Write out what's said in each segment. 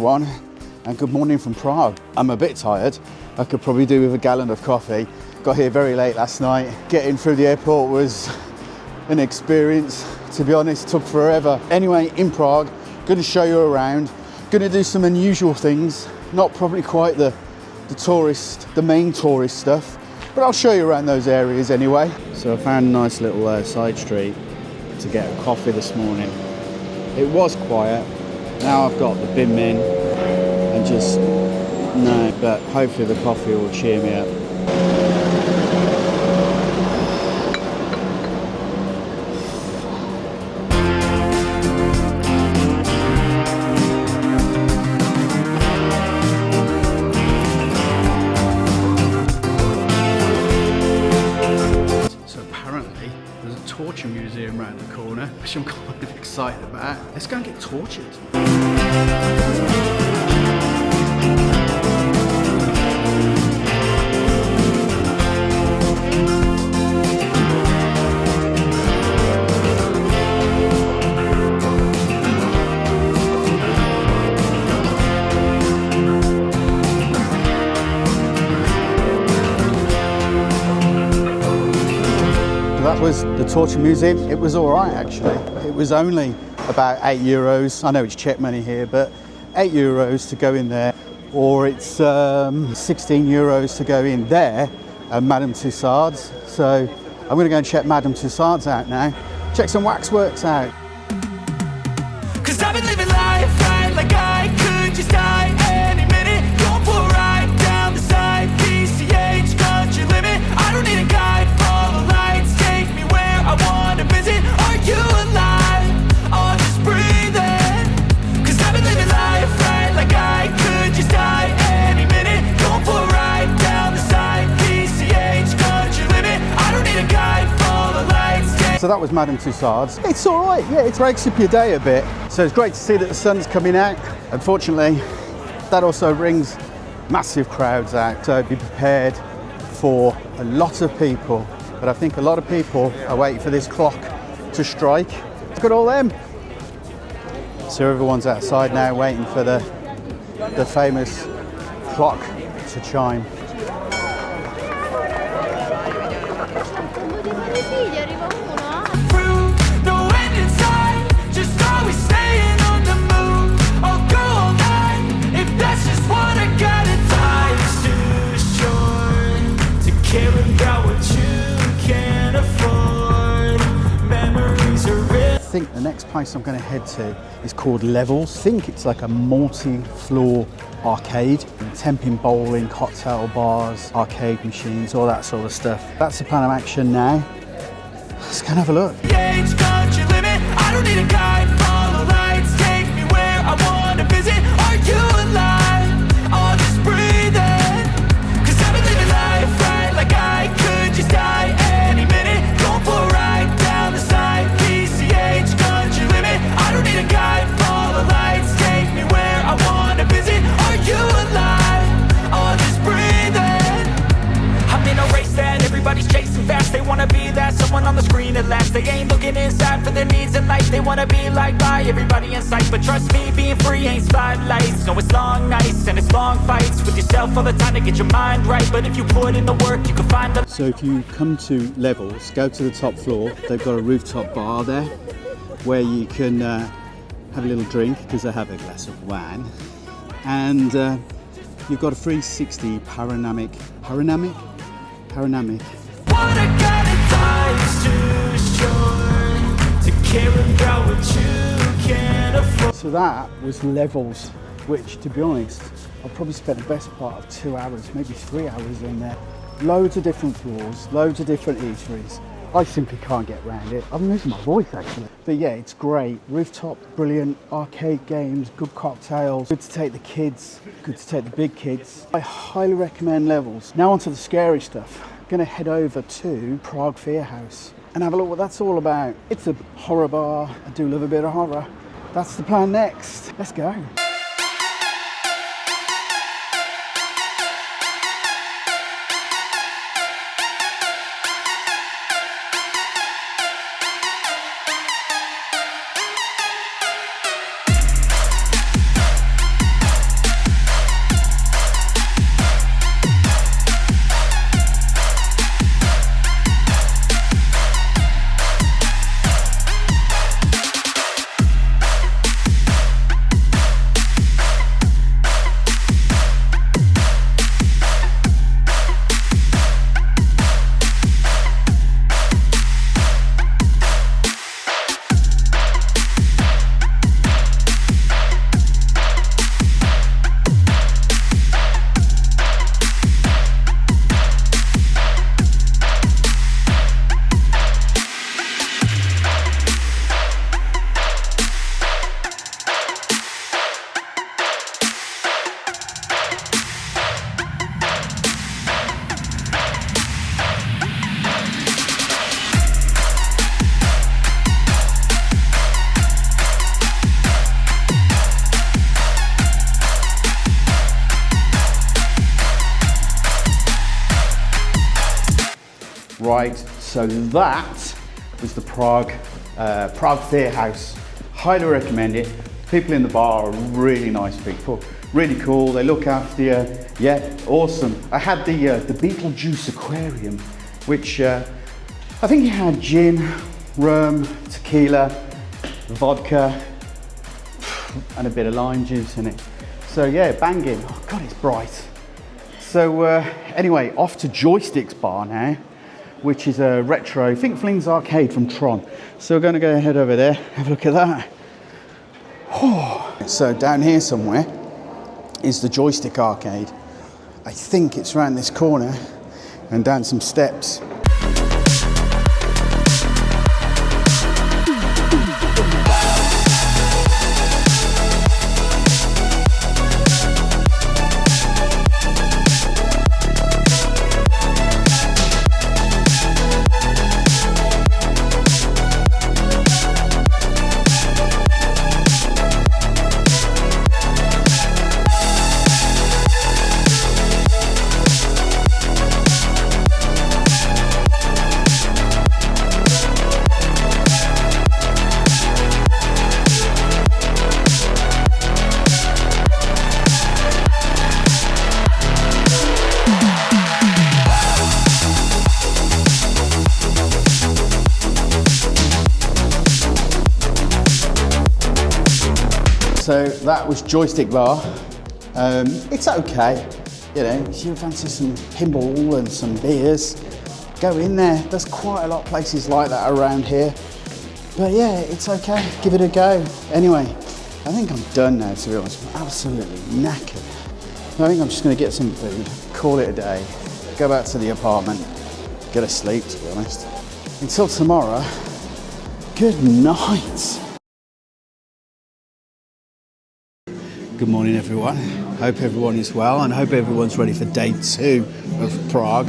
everyone, and good morning from Prague. I'm a bit tired. I could probably do with a gallon of coffee. Got here very late last night. Getting through the airport was an experience, to be honest, took forever. Anyway, in Prague, going to show you around, going to do some unusual things, not probably quite the main tourist stuff, but I'll show you around those areas anyway. So I found a nice little side street to get a coffee this morning. It was quiet. Now I've got the bin min and just, no, but hopefully the coffee will cheer me up. Torture museum around the corner, which I'm kind of excited about. Let's go and get tortured. That was the Torture Museum. It was all right, actually. It was only about €8. I know it's Czech money here, but €8 to go in there, or it's 16 euros to go in there at Madame Tussauds. So I'm going to go and check Madame Tussauds out now. Check some waxworks out. 'Cause I've been living life right like I could just die any minute. Going for a ride down the side, PCH, country limit. I don't need a guide, follow lights. I wanna visit, are you alive? Or just breathing? 'Cause I've been living life right like I could just die any minute. Going for a ride down the side, PCH, country limit. I don't need a guide, follow lights. So that was Madame Tussauds. It's all right, yeah, it breaks up your day a bit. So it's great to see that the sun's coming out. Unfortunately, that also brings massive crowds out. So be prepared for a lot of people. But I think a lot of people are waiting for this clock to strike. Look at all them. So everyone's outside now waiting for the famous clock to chime. I think the next place I'm going to head to is called Levels. I think it's like a multi-floor arcade, temping bowling, cocktail bars, arcade machines, all that sort of stuff. That's the plan of action now. Let's go and have a look. I don't need a guide, follow lights, take me where I want to visit. Are you alive? Or just breathing? 'Cause I've been living life right like I could just die any minute. Going for a ride down the side, PCH, country limit. I don't need a guide, follow lights, take me where I want to visit. Are you alive? Or just breathing? I'm in a race that everybody's chasing fast. They wanna be that someone on the screen at last. They ain't looking inside for their needs in life. They wanna be liked by everybody in sight. But trust me, being free ain't spotlights. No, it's long nights and it's long fights with yourself all the time to get your mind right. But if you put in the work, you can find the... So if you come to Levels, go to the top floor. They've got a rooftop bar there where you can have a little drink, because they have a glass of wine. And you've got a 360 panoramic. What I got in life's too short to care about what you can't afford. So that was Levels, which, to be honest, I probably spent the best part of 2 hours, maybe 3 hours in there. Loads of different floors, loads of different eateries. I simply can't get around it. I'm losing my voice actually. But yeah, it's great. Rooftop, brilliant, arcade games, good cocktails, good to take the kids, good to take the big kids. I highly recommend Levels. Now onto the scary stuff. I'm gonna head over to Prague Fear House and have a look what that's all about. It's a horror bar. I do love a bit of horror. That's the plan next. Let's go. Right, so that was the Prague Fear House. Highly recommend it. People in the bar are really nice people, really cool. They look after you. Yeah, awesome. I had the Beetlejuice aquarium, which I think it had gin, rum, tequila, vodka, and a bit of lime juice in it. So yeah, banging. Oh God, it's bright. So anyway, off to Joystick's Bar now, which is a retro, think Flings Arcade from Tron. So we're going to go ahead over there, have a look at that. Oh. So down here somewhere is the Joystick Arcade. I think it's around this corner and down some steps. So that was Joystick Bar. It's okay, you know, if you fancy some pinball and some beers, go in there. There's quite a lot of places like that around here. But yeah, it's okay, give it a go. Anyway, I think I'm done now, to be honest. I'm absolutely knackered. I think I'm just gonna get some food, call it a day, go back to the apartment, go to sleep, to be honest. Until tomorrow, good night. Good morning, everyone. Hope everyone is well and hope everyone's ready for day 2 of Prague.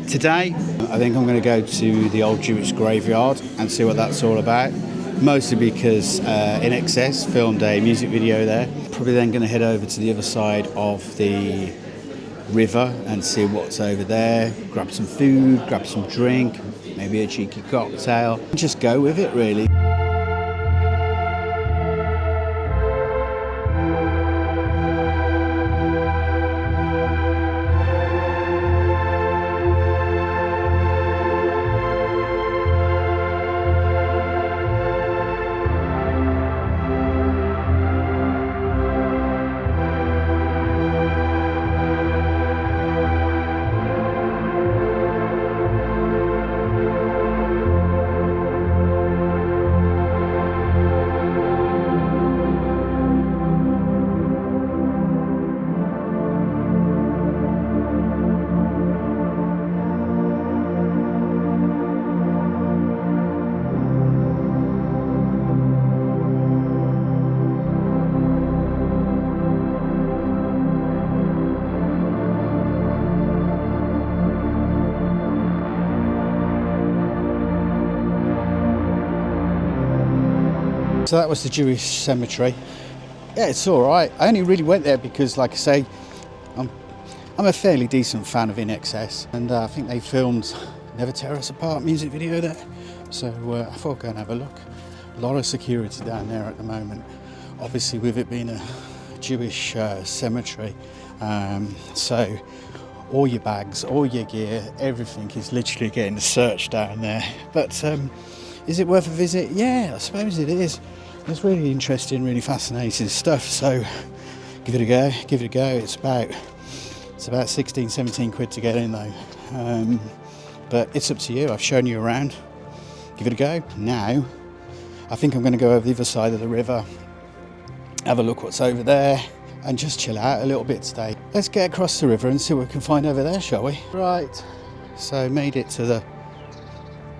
Today, I think I'm going to go to the old Jewish graveyard and see what that's all about. Mostly because INXS filmed a music video there. Probably then going to head over to the other side of the river and see what's over there. Grab some food, grab some drink, maybe a cheeky cocktail. Just go with it, really. So that was the Jewish cemetery. Yeah, it's all right. I only really went there because, like I say, I'm a fairly decent fan of INXS, and I think they filmed Never Tear Us Apart music video there. So I thought I'd go and have a look. A lot of security down there at the moment. Obviously, with it being a Jewish cemetery, so all your bags, all your gear, everything is literally getting searched down there. But is it worth a visit? Yeah, I suppose it is. It's really interesting, really fascinating stuff. So give it a go. Give it a go. It's about 16, 17 quid to get in though. But it's up to you. I've shown you around. Give it a go. Now, I think I'm going to go over the other side of the river, have a look what's over there, and just chill out a little bit today. Let's get across the river and see what we can find over there, shall we? Right, so made it to the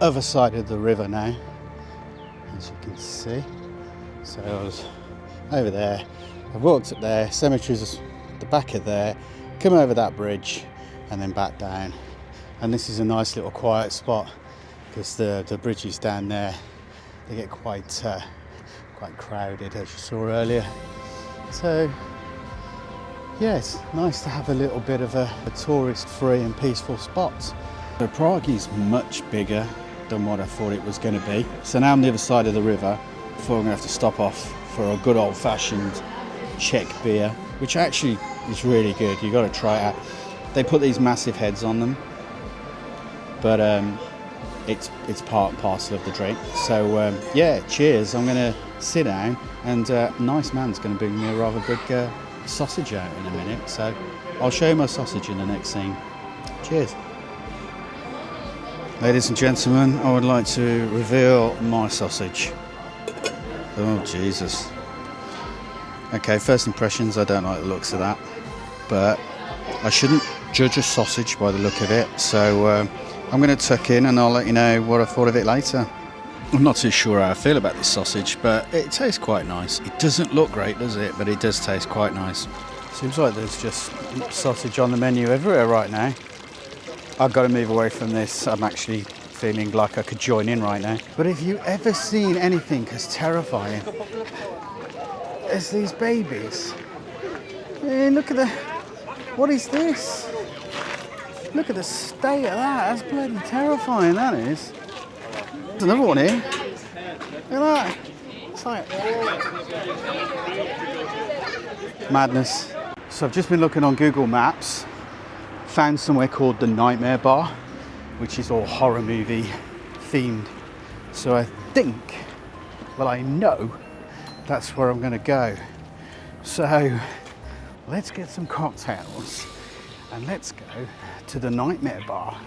other side of the river now, as you can see. So I was over there, I've walked up there, cemetery's at the back of there, come over that bridge and then back down. And this is a nice little quiet spot because the bridges down there, they get quite crowded, as you saw earlier. So yeah, it's nice to have a little bit of a tourist free and peaceful spot. So Prague is much bigger than what I thought it was going to be. So now I'm the other side of the river, before I'm going to have to stop off for a good old-fashioned Czech beer, which actually is really good. You got to try it out. They put these massive heads on them, but it's part and parcel of the drink. So yeah, cheers. I'm going to sit down, and nice man's going to bring me a rather good sausage out in a minute. So I'll show you my sausage in the next scene. Cheers. Ladies and gentlemen, I would like to reveal my sausage. Oh, Jesus. Okay, first impressions, I don't like the looks of that, but I shouldn't judge a sausage by the look of it, so I'm going to tuck in and I'll let you know what I thought of it later. I'm not too sure how I feel about this sausage, but it tastes quite nice. It doesn't look great, does it? But it does taste quite nice. Seems like there's just sausage on the menu everywhere right now. I've got to move away from this. I'm actually feeling like I could join in right now. But if you ever seen anything as terrifying as these babies, hey, look at the, what is this? Look at the state of that. That's bloody terrifying, that is. There's another one here. Look at that. It's like madness. So I've just been looking on Google Maps, found somewhere called the Nightmare Bar, which is all horror movie themed. So I think, well, I know that's where I'm going to go. So let's get some cocktails and let's go to the Nightmare Bar.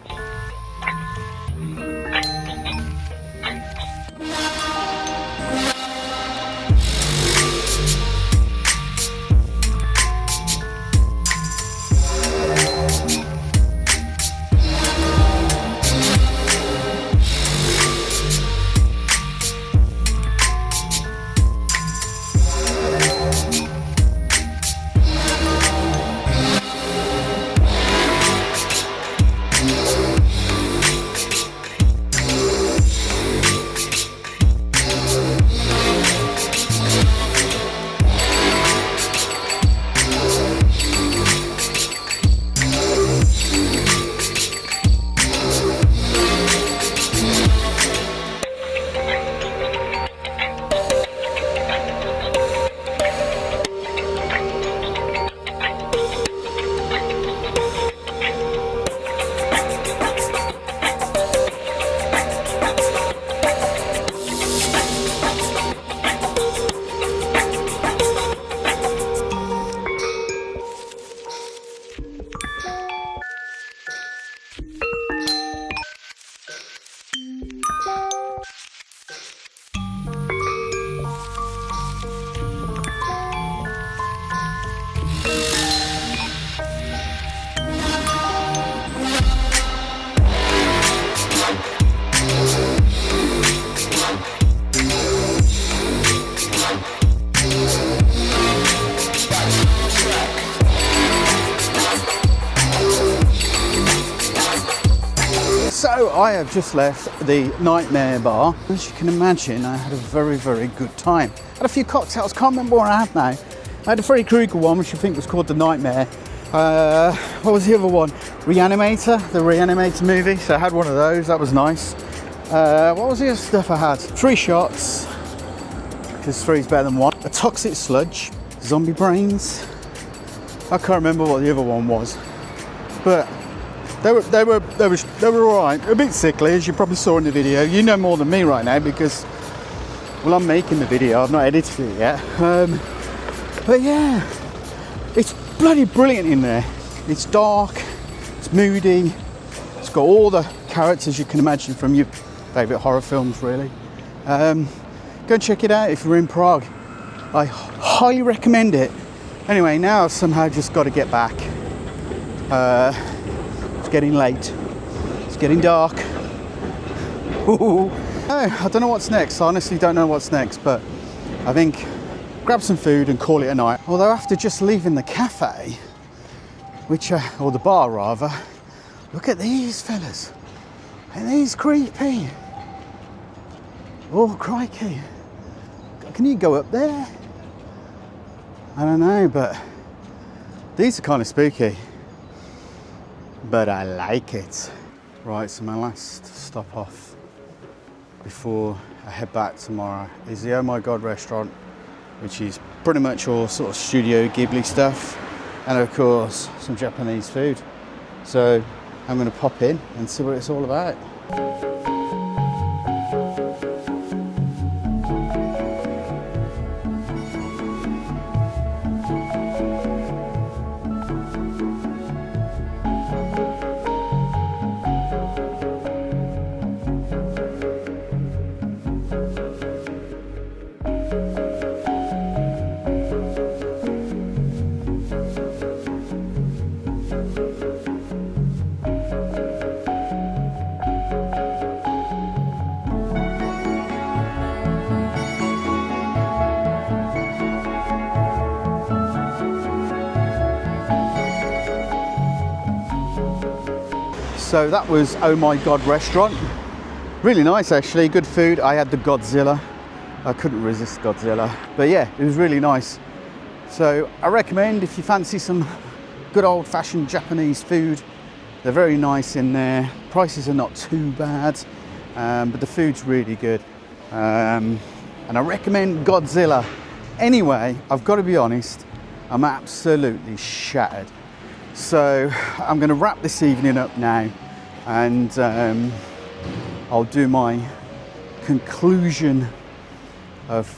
So I have just left the Nightmare Bar. As you can imagine, I had a very, very good time. Had a few cocktails, can't remember what I had now. I had a Freddy Krueger one, which I think was called The Nightmare. What was the other one? Reanimator, the Reanimator movie. So I had one of those, that was nice. What was the other stuff I had? 3 shots, because 3 is better than 1. A toxic sludge, zombie brains. I can't remember what the other one was. But they were all right. A bit sickly, as you probably saw in the video. You know more than me right now because, well, I'm making the video. I've not edited it yet. But yeah, it's bloody brilliant in there. It's dark, it's moody, it's got all the characters you can imagine from your favourite horror films, really. Go and check it out if you're in Prague. I highly recommend it. Anyway, now I've somehow just got to get back. It's getting late. It's getting dark. Ooh. I don't know what's next. I honestly don't know what's next, but I think grab some food and call it a night. Although after just leaving the cafe, or the bar rather, look at these fellas. Are these creepy? Oh, crikey. Can you go up there? I don't know, but these are kind of spooky. But I like it. Right, so my last stop off before I head back tomorrow is the Oh My God restaurant, which is pretty much all sort of Studio Ghibli stuff, and of course some Japanese food. So I'm going to pop in and see what it's all about. So that was Oh My God restaurant. Really nice actually, good food. I had the Godzilla. I couldn't resist Godzilla. But yeah, it was really nice. So I recommend if you fancy some good old fashioned Japanese food. They're very nice in there. Prices are not too bad, but the food's really good. And I recommend Godzilla. Anyway, I've got to be honest, I'm absolutely shattered. So I'm going to wrap this evening up now, and I'll do my conclusion of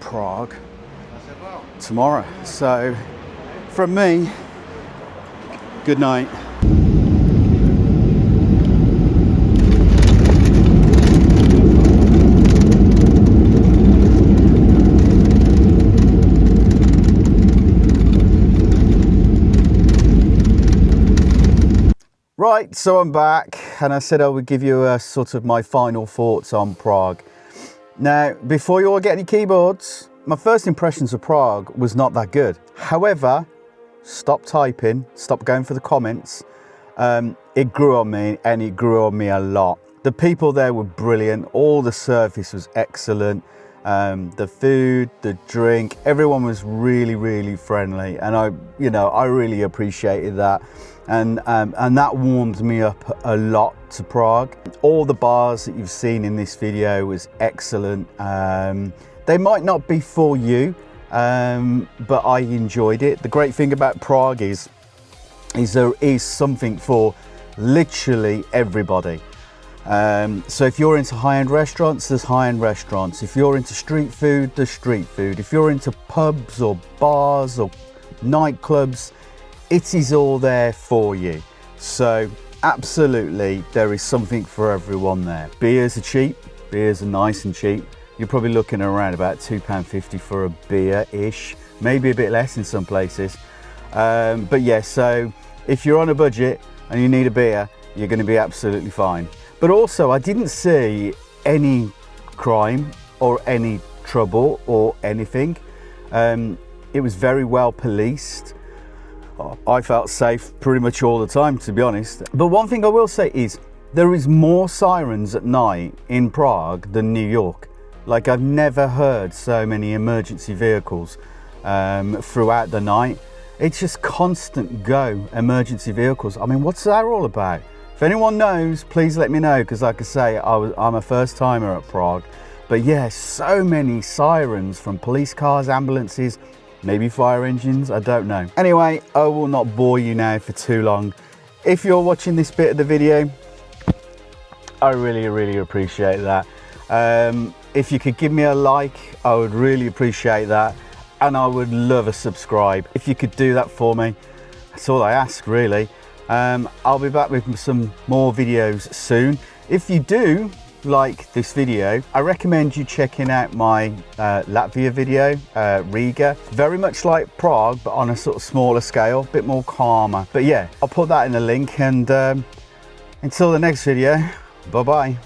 Prague tomorrow. So from me, good night. Right, so I'm back, and I said I would give you a sort of my final thoughts on Prague. Now, before you all get any keyboards, my first impressions of Prague was not that good. However, stop typing, stop going for the comments. It grew on me, and it grew on me a lot. The people there were brilliant. All the service was excellent. The food, the drink, everyone was really, really friendly, and I really appreciated that. And that warmed me up a lot to Prague. All the bars that you've seen in this video was excellent. They might not be for you, but I enjoyed it. The great thing about Prague is there is something for literally everybody. So if you're into high-end restaurants, there's high-end restaurants. If you're into street food, there's street food. If you're into pubs or bars or nightclubs, it is all there for you. So absolutely, there is something for everyone there. Beers are cheap, beers are nice and cheap. You're probably looking around about £2.50 for a beer-ish, maybe a bit less in some places. But yeah, so if you're on a budget and you need a beer, you're gonna be absolutely fine. But also, I didn't see any crime or any trouble or anything. It was very well policed. I felt safe pretty much all the time, to be honest. But one thing I will say is there is more sirens at night in Prague than New York. Like, I've never heard so many emergency vehicles throughout the night. It's just constant go emergency vehicles. I mean, what's that all about? If anyone knows, please let me know, because like I say, I'm a first timer at Prague. But yeah, so many sirens from police cars, ambulances, maybe fire engines, I don't know. Anyway, I will not bore you now for too long. If you're watching this bit of the video, I really, really appreciate that. If you could give me a like, I would really appreciate that. And I would love a subscribe. If you could do that for me, that's all I ask, really. I'll be back with some more videos soon. If you do like this video, I recommend you checking out my Latvia video, Riga. Very much like Prague, but on a sort of smaller scale, a bit more calmer. But yeah, I'll put that in the link, and until the next video, bye bye.